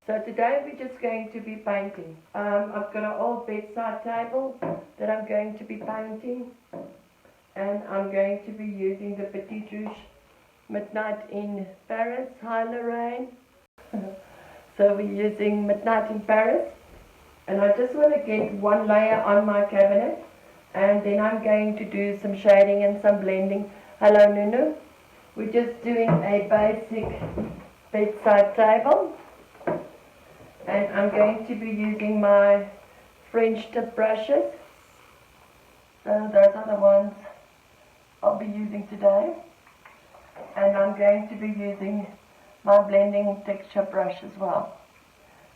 So today we're just going to be painting. I've got an old bedside table that I'm going to be painting, and I'm going to be using the Petit Rouge Midnight in Paris. Hi Lorraine. So we're using Midnight in Paris, and I just want to get one layer on my cabinet, and then I'm going to do some shading and some blending. Hello Nunu. We're just doing a basic bedside table. And I'm going to be using my French tip brushes. So those are the ones I'll be using today. And I'm going to be using my blending texture brush as well.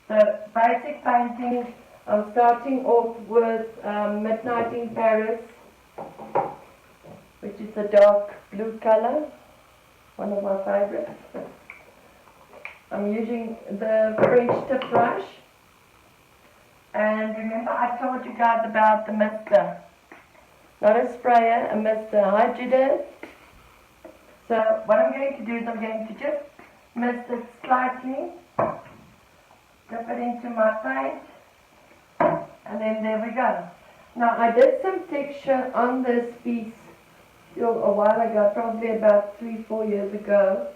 So basic painting, I'm starting off with Midnight in Paris, which is a dark blue color, one of my favorites. I'm using the French tip brush, and remember I told you guys about the mister, not a sprayer, a mister. Hi Judith. So what I'm going to do is I'm going to just mist it slightly, dip it into my paint, and then there we go. Now I did some texture on this piece a while ago, probably about 3-4 years ago,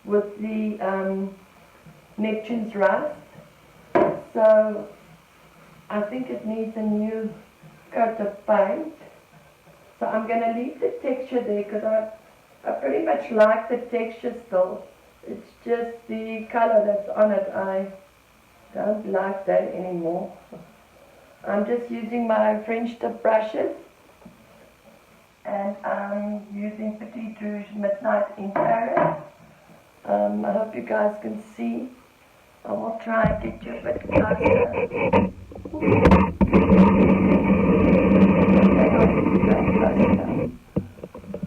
with the Neptune's Rust. So I think it needs a new coat of paint. So I'm going to leave the texture there because I pretty much like the texture still. It's just the color that's on it. I don't like that anymore. I'm just using my French tip brushes, and I'm using Petit Rouge Midnight in Paris. I hope you guys can see. I will try and get you a bit closer.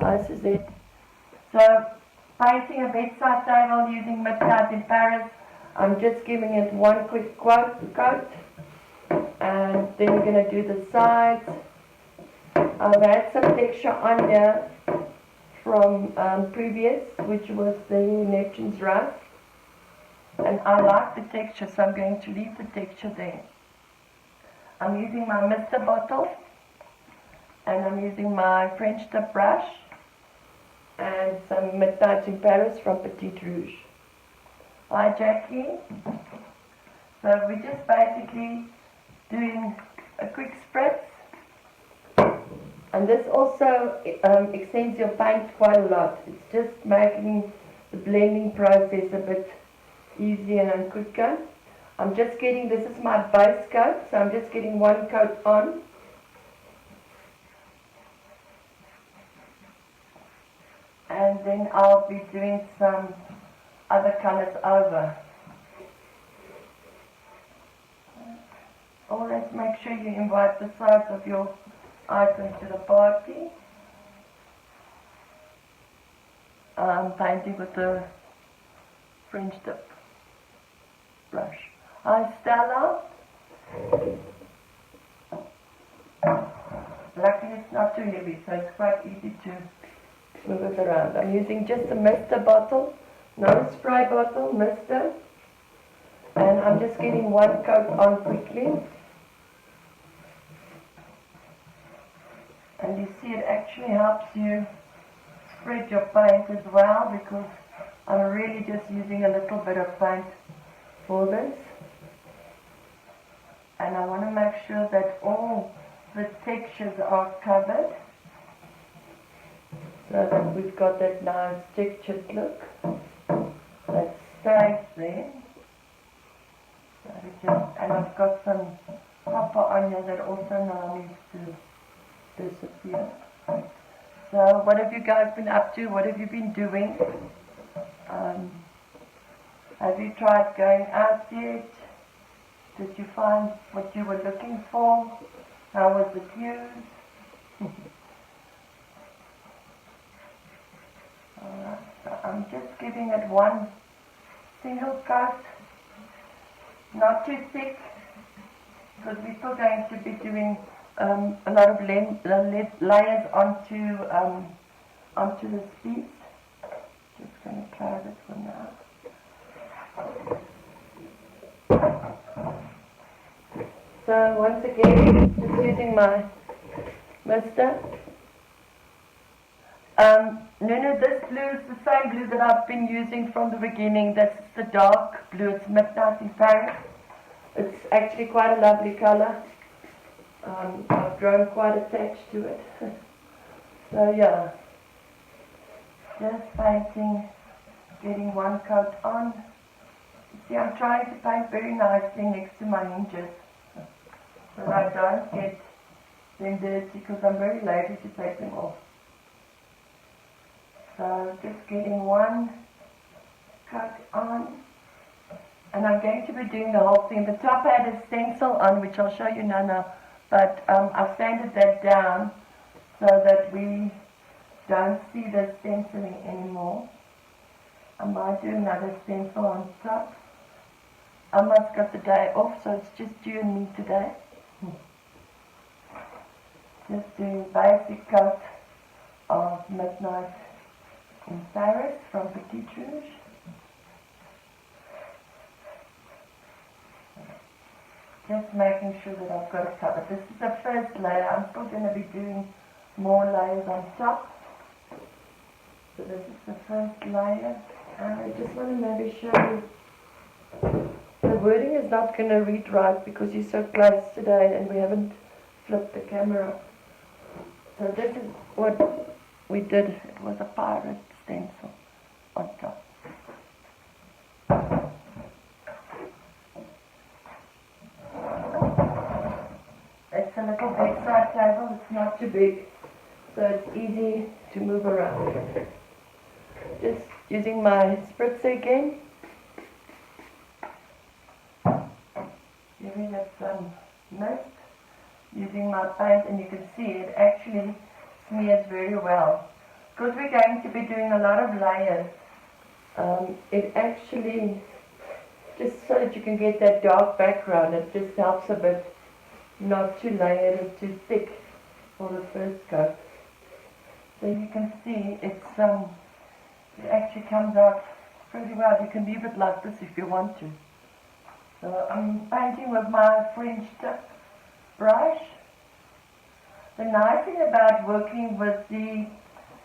This is it. So, painting a bedside table using Midnight in Paris. I'm just giving it one quick coat, and then we're going to do the sides. I've had some texture on here from previous, which was the Neptune's Rust, and I like the texture, so I'm going to leave the texture there. I'm using my mister bottle, and I'm using my French tip brush and some Midnight in Paris from Petit Rouge. Hi Jackie. So we're just basically doing a quick spritz. And this also extends your paint quite a lot. It's just making the blending process a bit easier and quicker. I'm just getting, this is my base coat, so I'm just getting one coat on. And then I'll be doing some other colors over. Always make sure you invite the sides of your items to the party. I'm painting with the French tip brush. Hi Stella. Luckily it's not too heavy, so it's quite easy to move it around. I'm using just a mister bottle, not a spray bottle, mister. And I'm just getting one coat on quickly. And you see it actually helps you spread your paint as well, because I'm really just using a little bit of paint for this. And I want to make sure that all the textures are covered, so that we've got that nice textured look that stays there. And I've got some copper on here that also now needs to disappear. So what have you guys been up to? What have you been doing? Have you tried going out yet? Did you find what you were looking for? How was it used? Alright, so I'm just giving it one single coat, not too thick, because we're still going to be doing a lot of layers onto this piece. Just going to try this one now. So once again, just using my mister. Nunu, this blue is the same blue that I've been using from the beginning. That's the dark blue. It's Midnight in Paris. It's actually quite a lovely color. I've grown quite attached to it. So yeah, just painting, getting one coat on. You see, I'm trying to paint very nicely next to my hinges, so I don't get them dirty because I'm very lazy to take them off. So just getting one cut on, and I'm going to be doing the whole thing. The top had a stencil on, which I'll show you now, but I've sanded that down so that we don't see the stenciling anymore. I might do another stencil on top. Almost got the day off, so it's just you and me today. Just doing basic coat of Midnight in Paris from Petit Rouge. Just making sure that I've got it covered. This is the first layer. I'm still going to be doing more layers on top. So this is the first layer. And I just want to maybe show you. The wording is not going to read right because you're so close today and we haven't flipped the camera. So this is what we did. It was a pirate stencil on top. It's a little bedside table. It's not too big, so it's easy to move around. Just using my spritzer again. Giving it some mist. Using my paint, and you can see it actually smears very well. Because we're going to be doing a lot of layers, it actually, just so that you can get that dark background, it just helps a bit not too layered or too thick for the first coat. So you can see it's it actually comes out pretty well. You can leave it like this if you want to. So I'm painting with my French tip brush. The nice thing about working with the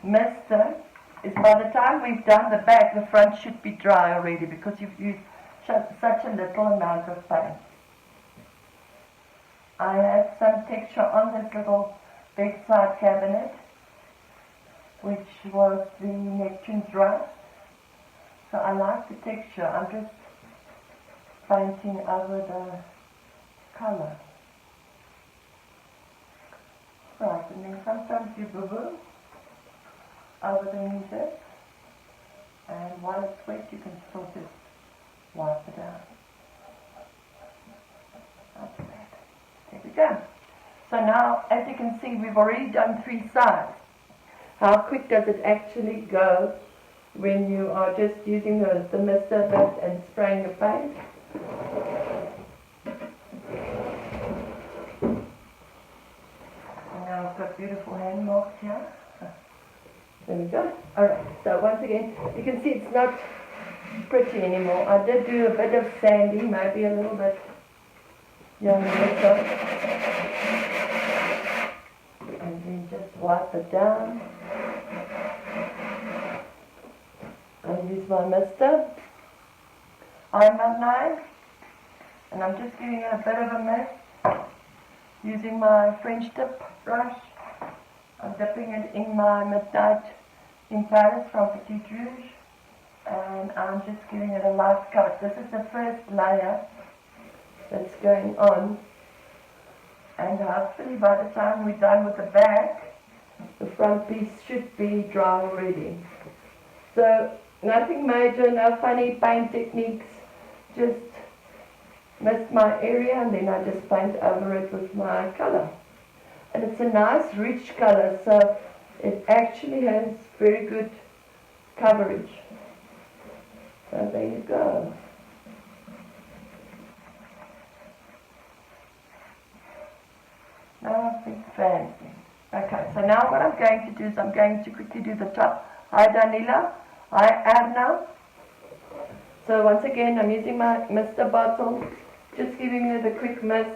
mister is by the time we've done the back, the front should be dry already because you've used such a little amount of paint. I had some texture on this little bedside cabinet, which was the Neptune's Rust. So I like the texture. I'm just painting over the color. Right, and then sometimes you boo-boo over the hinges, and while it's wet you can still just wipe it out. Like that. There we go. So now, as you can see, we've already done 3 sides. How quick does it actually go when you are just using the mister bit and spraying the paint? Now I've got beautiful hand marks here. There we go. Alright, so once again, you can see it's not pretty anymore. I did do a bit of sanding, maybe a little bit younger, and then just wipe it down. I use my mister. I'm at 9, and I'm just giving it a bit of a mist. Using my French tip brush, I'm dipping it in my Midnight in Paris from Petit Rouge, and I'm just giving it a light coat. This is the first layer that's going on, and hopefully by the time we're done with the back, the front piece should be dry already. So nothing major, no funny paint techniques, just mist my area and then I just paint over it with my color. And it's a nice rich color, so it actually has very good coverage. So there you go. Now I think fancy. Okay, so now what I'm going to do is I'm going to quickly do the top. Hi Danila. Hi Erna. So once again, I'm using my mister bottle, just giving it a quick mist,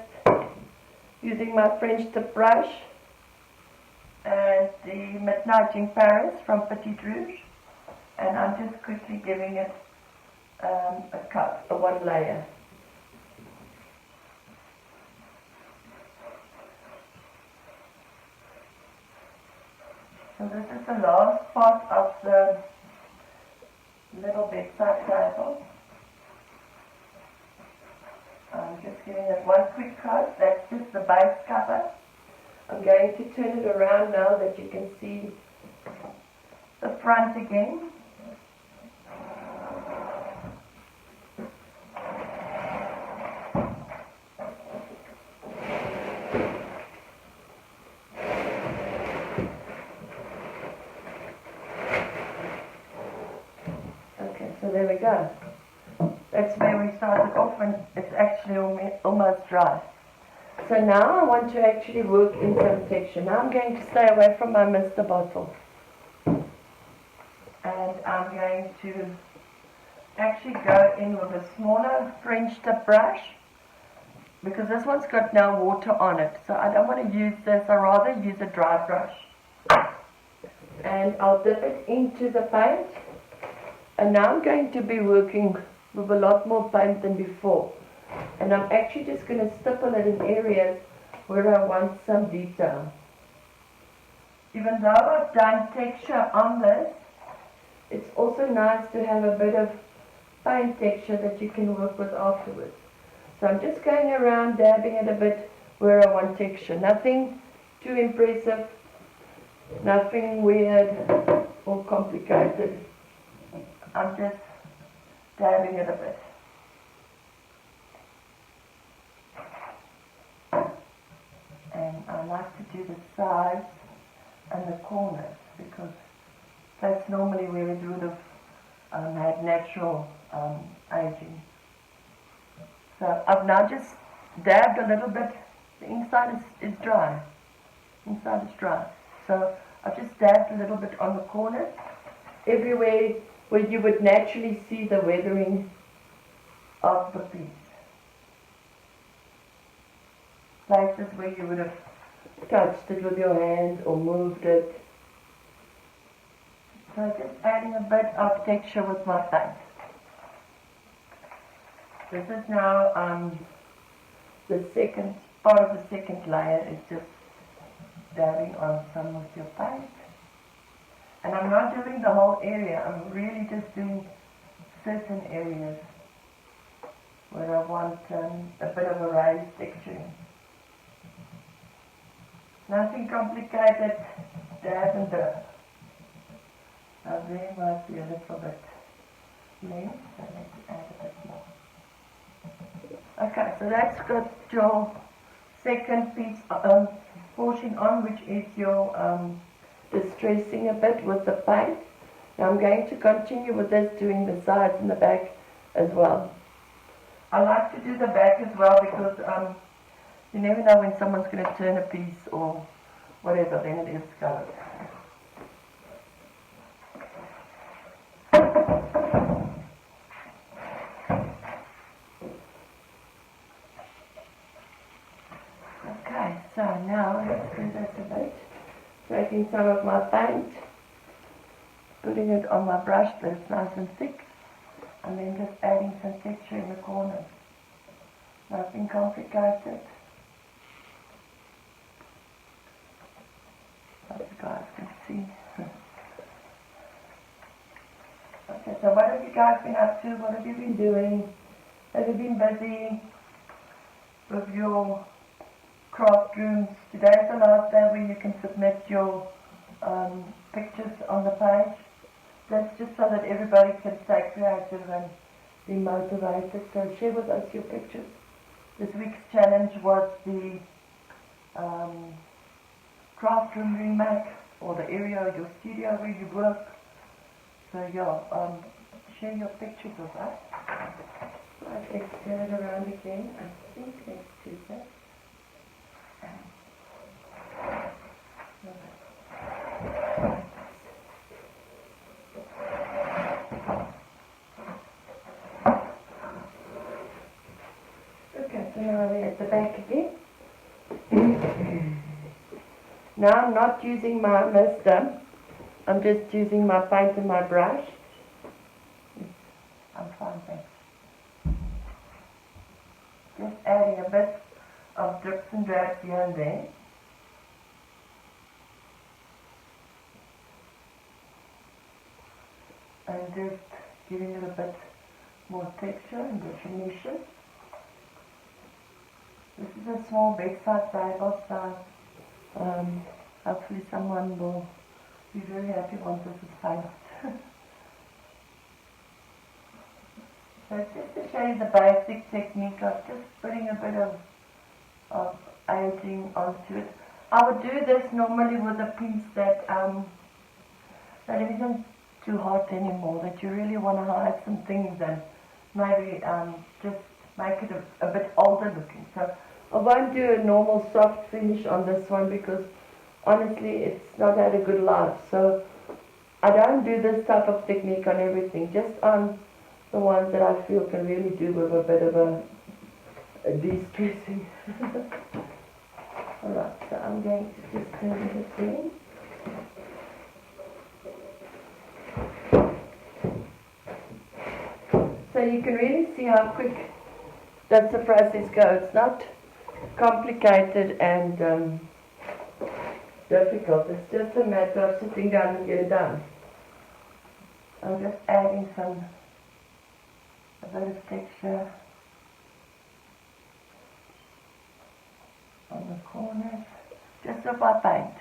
using my French tip brush and the Midnight in Paris from Petit Rouge, and I'm just quickly giving it a cut, a one layer. So this is the last part of the little bedside table. I'm just giving it one quick coat. That's just the base cover. I'm going to turn it around now that you can see the front again. So there we go. That's where we started off, and it's actually almost dry. So now I want to actually work in some texture. Now I'm going to stay away from my mister bottle. And I'm going to actually go in with a smaller French tip brush, because this one's got no water on it. So I don't want to use this, I'd rather use a dry brush. And I'll dip it into the paint. And now I'm going to be working with a lot more paint than before. And I'm actually just going to stipple it in areas where I want some detail. Even though I've done texture on this, it's also nice to have a bit of paint texture that you can work with afterwards. So I'm just going around dabbing it a bit where I want texture. Nothing too impressive, nothing weird or complicated. I'm just dabbing it a bit. And I like to do the sides and the corners, because that's normally where it would have had natural aging. So I've now just dabbed a little bit. The inside is dry. Inside is dry. So I've just dabbed a little bit on the corners, everywhere where you would naturally see the weathering of the piece. Places where you would have touched it with your hand or moved it. So just adding a bit of texture with my paint. This is now the second part of the second layer is just dabbing on some of your paint. And I'm not doing the whole area, I'm really just doing certain areas where I want a bit of a raised texturing. Nothing complicated, dab and dab. Now there might be a little bit less, so let's add a bit more. Okay, so that's got your second piece portion on, which is your distressing a bit with the paint. Now I'm going to continue with this, doing the sides and the back as well. I like to do the back as well because you never know when someone's going to turn a piece or whatever, then it is coloured. Okay, so now let's do this a bit. Taking some of my paint, putting it on my brush that it's nice and thick, and then just adding some texture in the corners. Nothing complicated. As you guys can see. Okay, so what have you guys been up to? What have you been doing? Have you been busy with your craft rooms? Today's the last day where you can submit your pictures on the page. That's just so that everybody can stay creative and be motivated. So share with us your pictures. This week's challenge was the craft room remake, or the area of your studio where you work. So yeah, share your pictures with us. Right, let's turn it around again. I think let's do that. now we're at the back again. Now I'm not using my mister. I'm just using my paint and my brush. I'm fine, thanks. Just adding a bit of drips and drabs here and there. And just giving it a bit more texture and definition. This is a small bedside table, so hopefully someone will be very happy once this is finished. So just to show you the basic technique of just putting a bit of aging onto it. I would do this normally with a piece that isn't too hot anymore, that you really want to hide some things and maybe just make it a bit older looking. So I won't do a normal soft finish on this one because honestly it's not had a good life. So I don't do this type of technique on everything, just on the ones that I feel can really do with a bit of a de-stressing. Alright, so I'm going to just turn this in. So you can really see how quick that the process goes. It's not complicated and difficult. It's just a matter of sitting down and get it done. I'm just adding a bit of texture on the corners, just with my paint.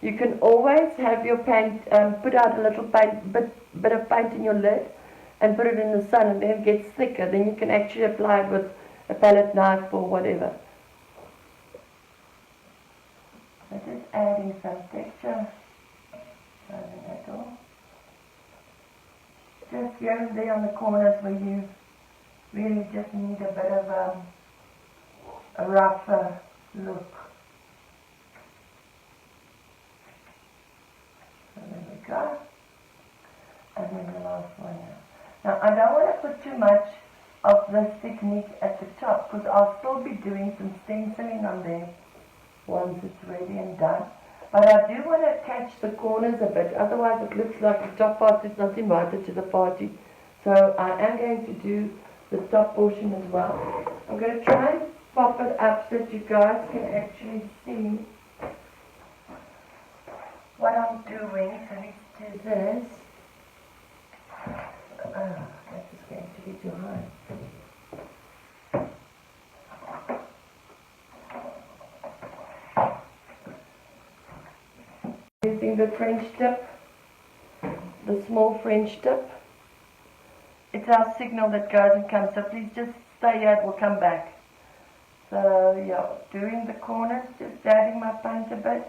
You can always have your paint, put out a little bit of paint in your lid and put it in the sun, and then it gets thicker. Then you can actually apply it with a palette knife or whatever. So just adding some texture, showing that all. Just here and there on the corners where you really just need a bit of a rougher look. So there we go. And then the last one now. Now I don't want to put too much of this technique at the top because I'll still be doing some stenciling on there once it's ready and done. But I do want to catch the corners a bit, otherwise it looks like the top part is not invited to the party. So I am going to do the top portion as well. I'm going to try and pop it up so that you guys can actually see what I'm doing. So let's do this. That is going to be too high. Using the French tip, the small French tip. It's our signal that goes and comes, so please just stay here, it will come back. So yeah, doing the corners, just dabbing my paint a bit.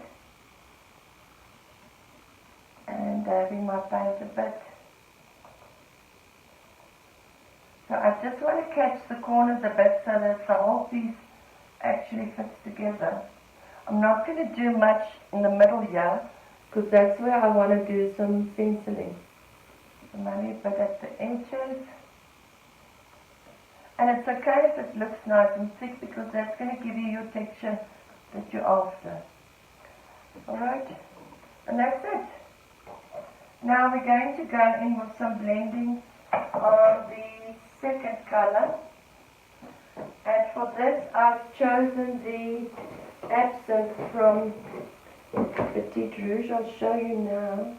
And dabbing my paint a bit. So I just want to catch the corners a bit so that the whole piece actually fits together. I'm not going to do much in the middle here, because that's where I want to do some stenciling. So maybe a bit at the edges. And it's okay if it looks nice and thick, because that's going to give you your texture that you're after. Alright, and that's it. Now we're going to go in with some blending on the second color. And for this I've chosen the Absinthe from Petite Rouge. I'll show you now.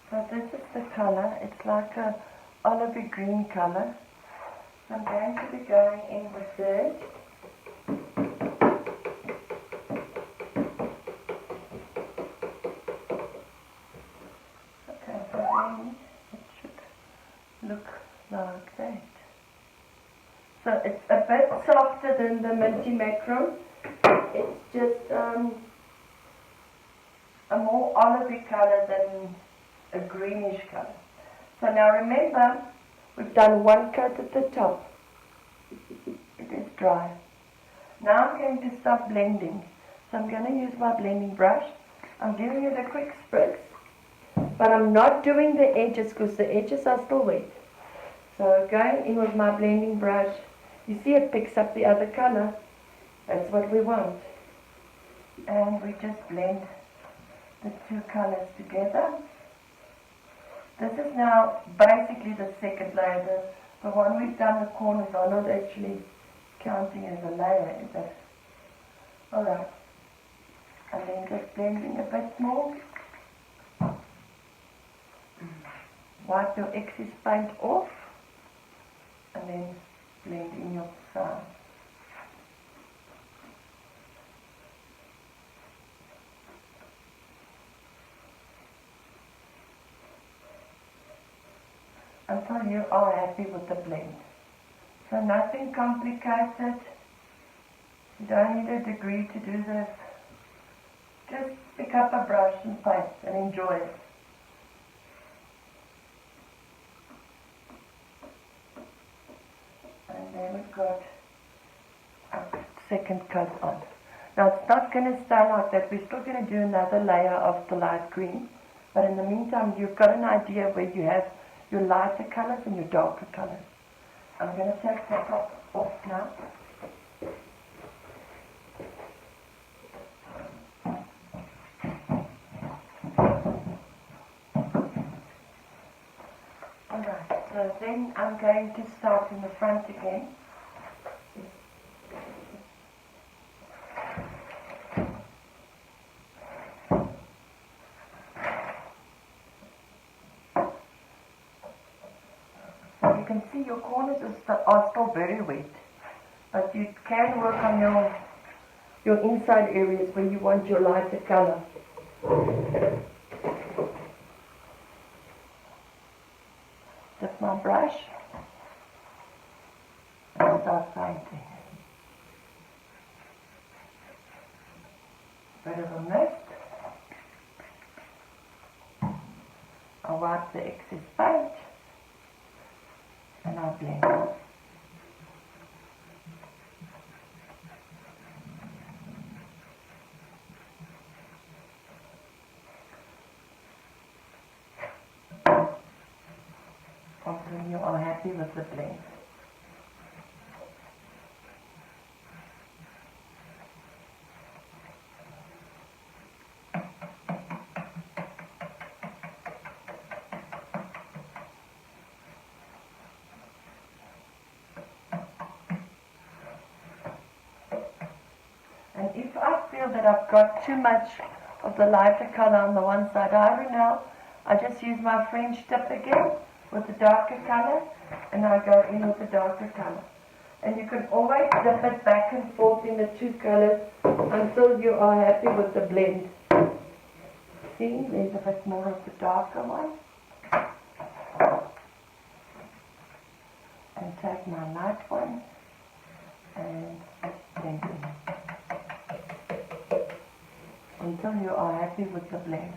So this is the color. It's like a olivey green color. So I'm going to be going in with it. Okay, so then it should look like that. So it's a bit softer than the Minty Macron. It's just a more olivey color than a greenish color. So now remember, we've done one coat at the top. It is dry. Now I'm going to start blending. So I'm going to use my blending brush. I'm giving it a quick spritz. But but I'm not doing the edges because the edges are still wet. So going in with my blending brush, you see it picks up the other color. That's what we want. And we just blend the two colors together. This is now basically the second layer. The one we've done the corners are not actually counting as a layer, is it? Alright. And then just blending a bit more. Wipe your excess paint off. And then blend in your side. Until you are happy with the blend. So nothing complicated. You don't need a degree to do this. Just pick up a brush and paint and enjoy it. And then we've got a second coat on. Now it's not going to stay like that. We're still going to do another layer of the light green. But in the meantime, you've got an idea where you have your lighter colors and your darker colors. I'm going to take the top off now. Alright, so then I'm going to start in the front again. You can see your corners are still very wet, but you can work on your inside areas where you want your lighter color. Dip my brush and start painting. Bit of a mist. I'll wipe the excess paint. And I'll blend. Until you are happy with the blend. And if I feel that I've got too much of the lighter color on the one side, I just use my French tip again with the darker color, and I go in with the darker color. And you can always dip it back and forth in the two colors until you are happy with the blend. See, there's a bit more of the darker one. And take my light one and blend in. Until you are happy with the blend.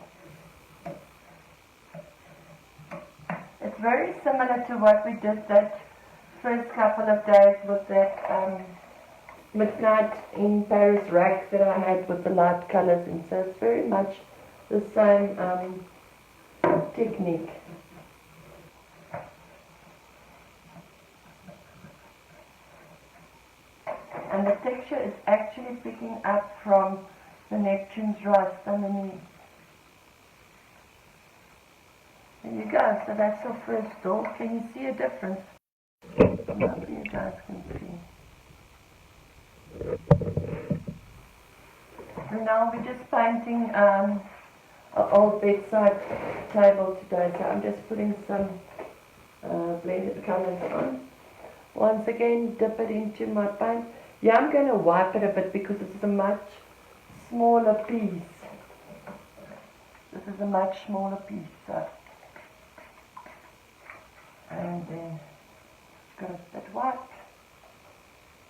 It's very similar to what we did that first couple of days with that midnight in Paris rack that I had with the light colors, and so it's very much the same technique. And the texture is actually picking up from the Neptune's rust underneath. There you go, so that's your first door. Can you see a difference? Maybe you guys can see. And now we're just painting an old bedside table today, so I'm just putting some blended colors on. Once again, dip it into my paint. Yeah, I'm going to wipe it a bit because this is a much smaller piece. This is a much smaller piece. So. And then got a bit white,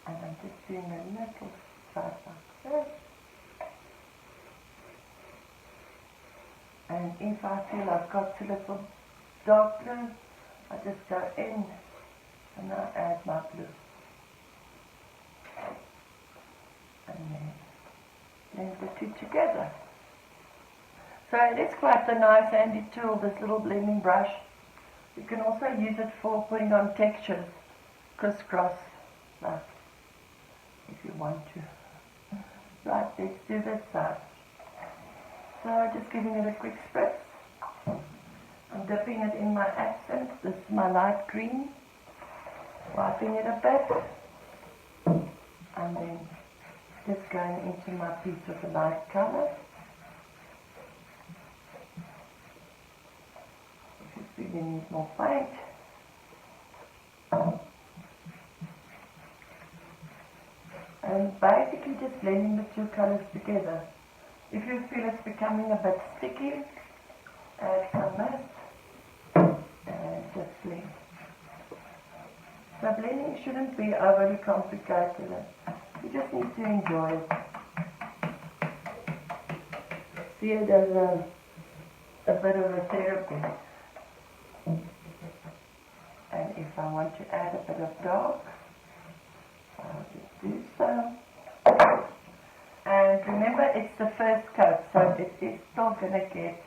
and I'm just doing a little stripe like this. And if I feel I've got a little dark blue, I just go in and I add my blue. And then blend the two together. So it is quite a nice handy tool, this little blending brush. You can also use it for putting on textures, crisscross, like, if you want to. Right, let's do this side. So just giving it a quick spritz. I'm dipping it in my accent. This is my light green. Wiping it a bit. And then just going into my piece with a light color. Just really need more paint. And basically just blending the two colors together. If you feel it's becoming a bit sticky, add some mist and just blend. So blending shouldn't be overly complicated. You just need to enjoy it. See it as a bit of a therapy. And if I want to add a bit of dark, I'll just do so. And remember, it's the first coat, so it is still going to get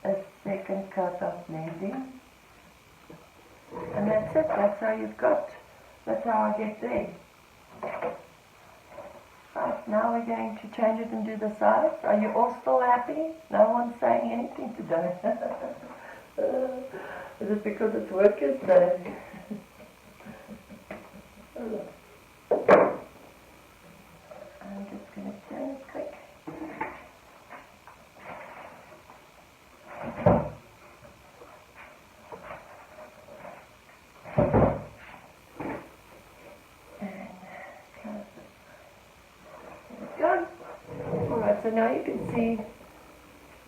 a second coat of blending. And that's it, that's how you've got, that's how I get there. Right, now we're going to change it and do the sides. Are you all still happy? No one's saying anything today. Is it because it's workers' day? I'm just going to turn it quick. Alright, so now you can see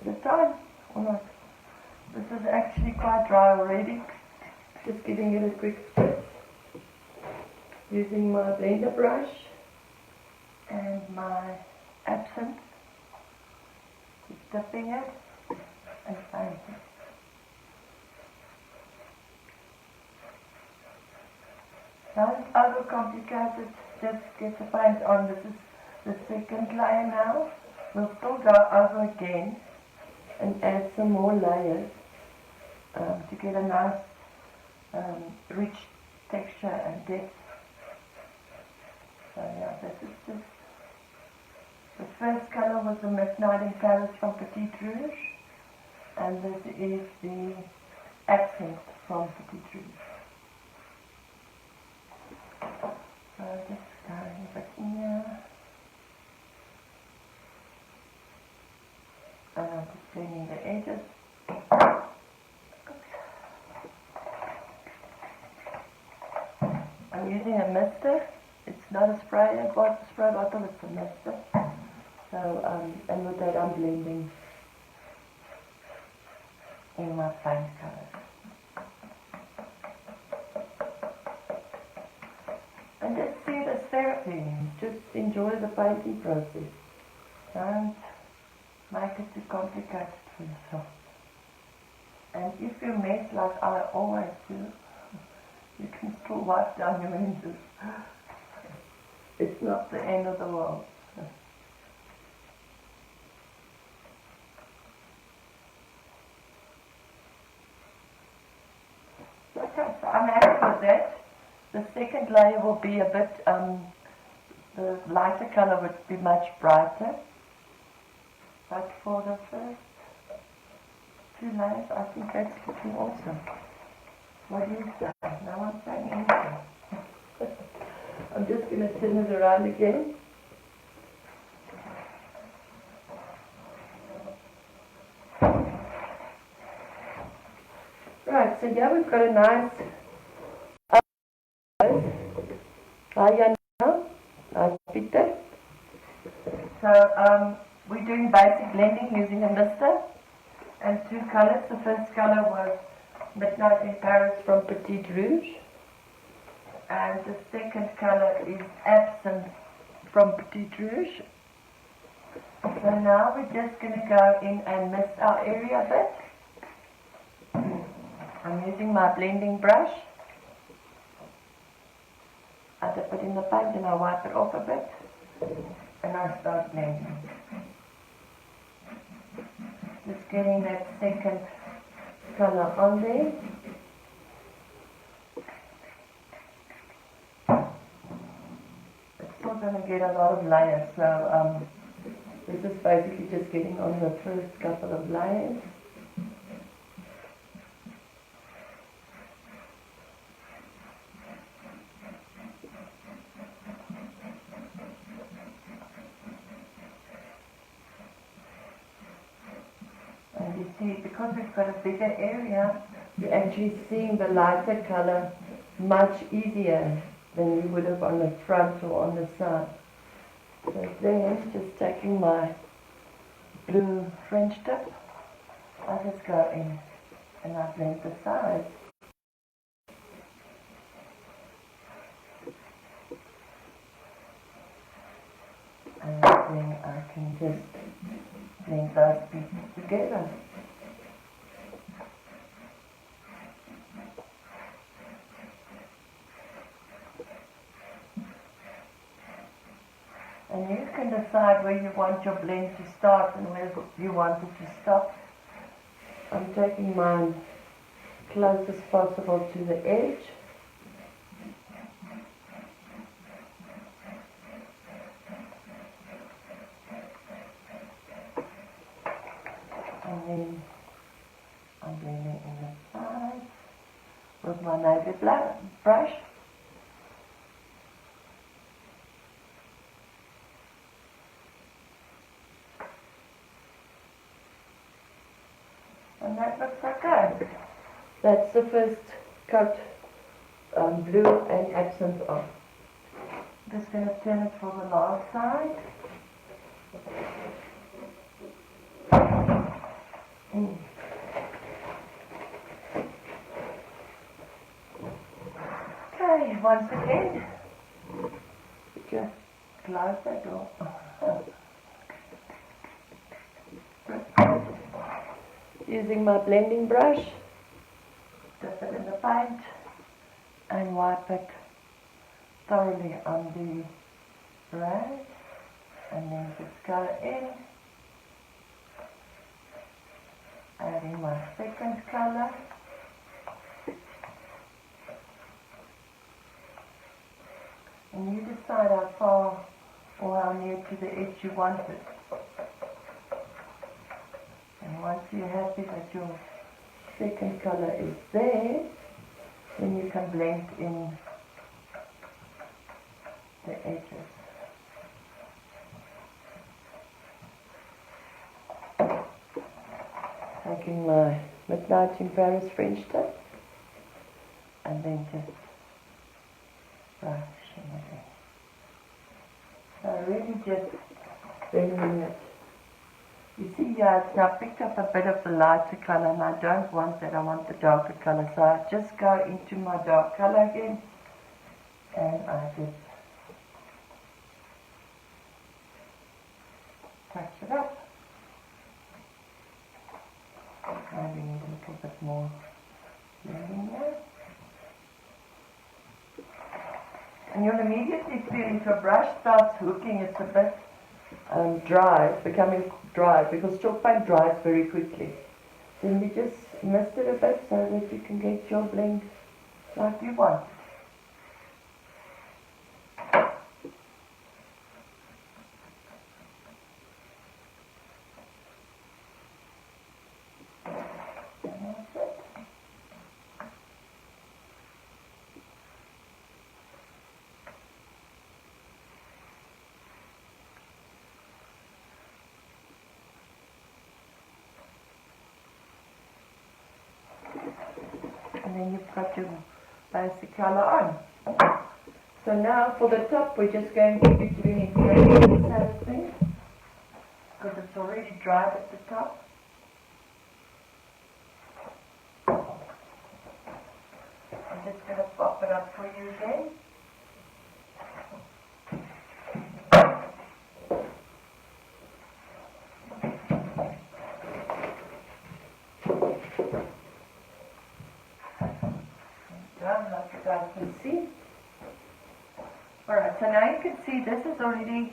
the time. Alright, this is actually quite dry already. Just giving it a quick spritz. Using my blender brush and my absinthe. Just dipping it and painting. Don't overcomplicate it, just get the paint on. This is the second layer now. We'll still go over again and add some more layers to get a nice rich texture and depth. So yeah, this is just, the first color was the Midnight in Paris from Petite Rouge, and this is the accent from Petite Rouge. So just going a bit here. And I'm just cleaning the edges. I'm using a mister. It's not a spray bottle, it's a mister. So, and with that I'm blending in my paint colors. And just see it as therapy. Just enjoy the painting process. Don't make it too complicated for yourself. And if you mess like I always do, you can still wipe down your edges. It's not the end of the world. Okay, so I'm happy with that. The second layer will be a bit, the lighter color would be much brighter. But for the first two layers, I think that's looking awesome. What do you say? No one's saying anything. I'm just going to turn it around again. Right, so here we've got a nice nice Peter. So we're doing basic blending using a mister and two colors. The first color was Midnight in Paris from Petite Rouge, and the second color is Absinthe from Petite Rouge. So now we're just going to go in and mist our area a bit. I'm using my blending brush. I dip it in the paint and I wipe it off a bit and I start blending. Just getting that second color on there. It's still going to get a lot of layers, so this is basically just getting on the first couple of layers. And you see, because we've got a bigger area, you're actually seeing the lighter color much easier than you would have on the front or on the side. So then, just taking my blue French tip, I just go in and I blend the sides. And then I can just blend those pieces together. And you can decide where you want your blend to start and where you want it to stop. I'm taking mine close as possible to the edge. And then I'm blending in the sides with my navy black brush. And that looks okay. That's the first coat, blue and absinthe on. I'm just going to turn it for the last side. Okay, once again, just close that door. Using my blending brush, dip it in the paint and wipe it thoroughly on the rag, and then just go in, adding my second color, and you decide how far or how near to the edge you want it. And once you're happy that your second color is there, then you can blend in the edges. Taking my Midnight in Paris French tip and then just brushing it in. So really just blending it. You see here, it's now picked up a bit of the lighter color, and I don't want that, I want the darker color. So I just go into my dark color again, and I just touch it up. Maybe need a little bit more blending there. And you'll immediately feel if your brush starts hooking, it's a bit dry, it's becoming dry, because chalk paint dries very quickly. Then you just mist it a bit so that you can get your blend like you want. And that's it. And then you've got your basic color on. So now for the top, we're just going to be doing exactly the same thing, because it's already dried at the top. I'm just going to pop it up for you again. Like you guys can see. Alright, so now you can see this is already,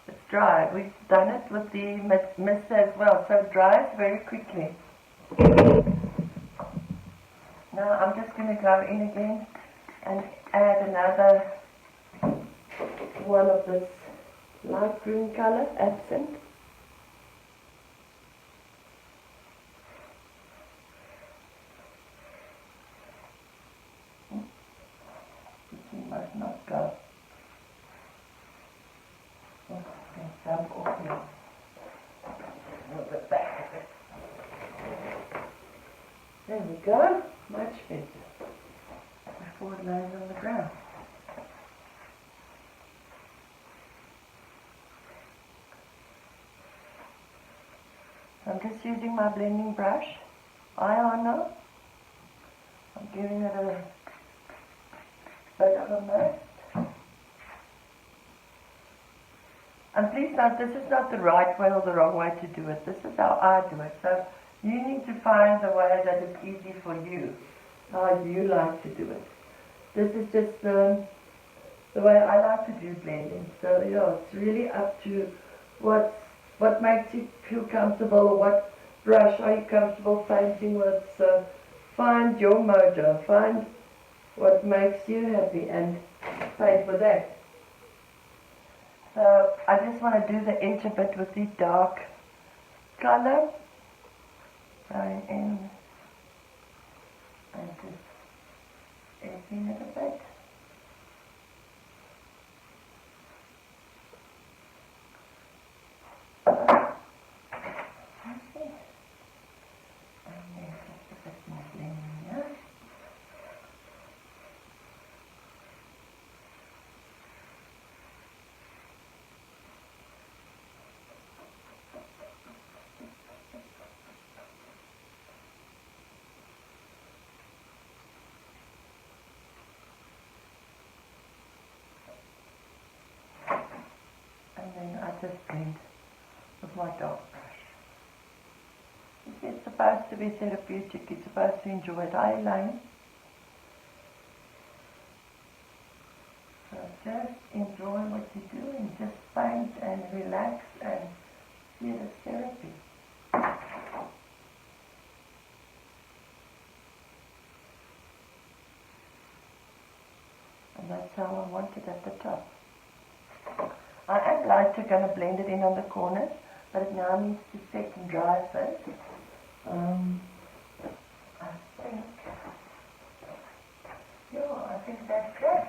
it's dry. We've done it with the mist as well, so it dries very quickly. Now I'm just going to go in again and add another one of this light green color, accent. This must not go. Jump off here. A little bit back of it. There we go. Much better. Before it lands on the ground. I'm just using my blending brush. Eyeliner. I'm giving it a bit of a mist. And please note, this is not the right way or the wrong way to do it. This is how I do it. So you need to find the way that is easy for you, how you like to do it. This is just the way I like to do blending. So yeah, it's really up to what makes you feel comfortable, what brush are you comfortable painting with. So find your mojo, find what makes you happy and paint with that. So I just want to do the edge a bit with the dark color. Going in and just edging it a bit. And then I just blend with my dark brush. It's supposed to be therapeutic, you're supposed to enjoy it. I Elaine. So just enjoy what you do and just paint and relax and see it as therapy. And that's how I want it at the top. I am lighter going to blend it in on the corners, but it now needs to set and dry first. I think that's good.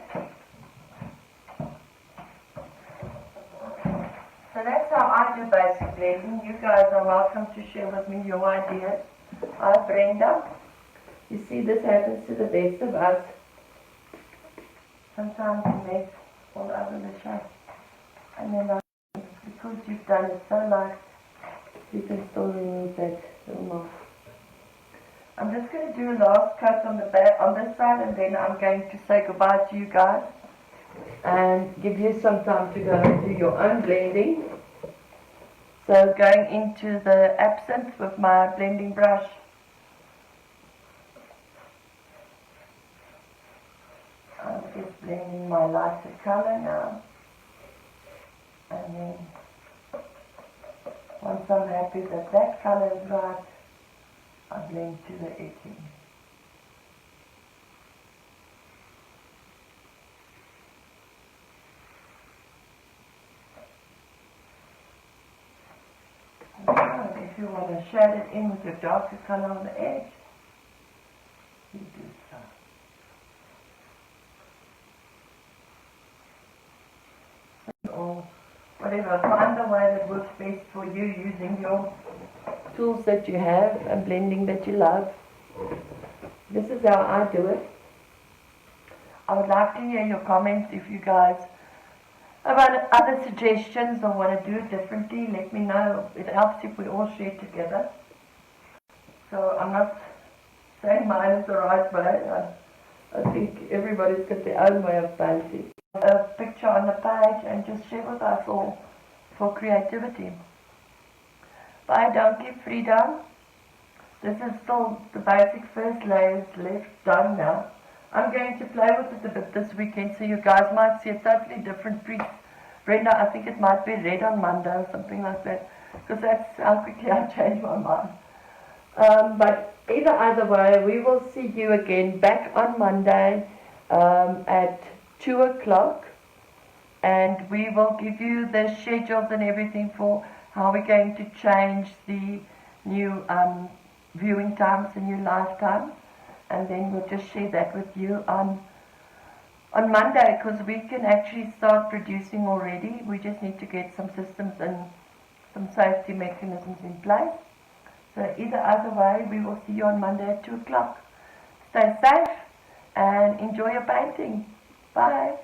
So that's how I do basic blending. You guys are welcome to share with me your ideas. I'm Brenda. You see, this happens to the best of us. Sometimes we mess all over the shape. And then because you've done it so light, you can still remove that little mark. I'm just going to do a last cut on the back, on this side, and then I'm going to say goodbye to you guys and give you some time to go and do your own blending. So going into the absinthe with my blending brush. I'm just blending my lighter color now. And then, once I'm happy that that color is right, I blend to the edging. So if you want to shade it in with your darker color on the edge, you do so. Or whatever, find the way that works best for you using your tools that you have and blending that you love. This is how I do it. I would like to hear your comments if you guys have other suggestions or want to do it differently. Let me know. It helps if we all share together. So I'm not saying mine is the right way. I think everybody's got their own way of painting. A picture on the page and just share with us all for creativity. Bye, Donkey Freedom. This is still the basic first layers left done now. I'm going to play with it a bit this weekend, so you guys might see a totally different piece Brenda, I think it might be red on Monday or something like that, because that's how quickly I change my mind. But either way, we will see you again back on Monday at 2 o'clock, and we will give you the schedules and everything for how we're going to change the new viewing times, the new live times, and then we'll just share that with you on Monday, because we can actually start producing already. We just need to get some systems and some safety mechanisms in place. So either way, we will see you on Monday at 2 o'clock. Stay safe and enjoy your painting. Bye.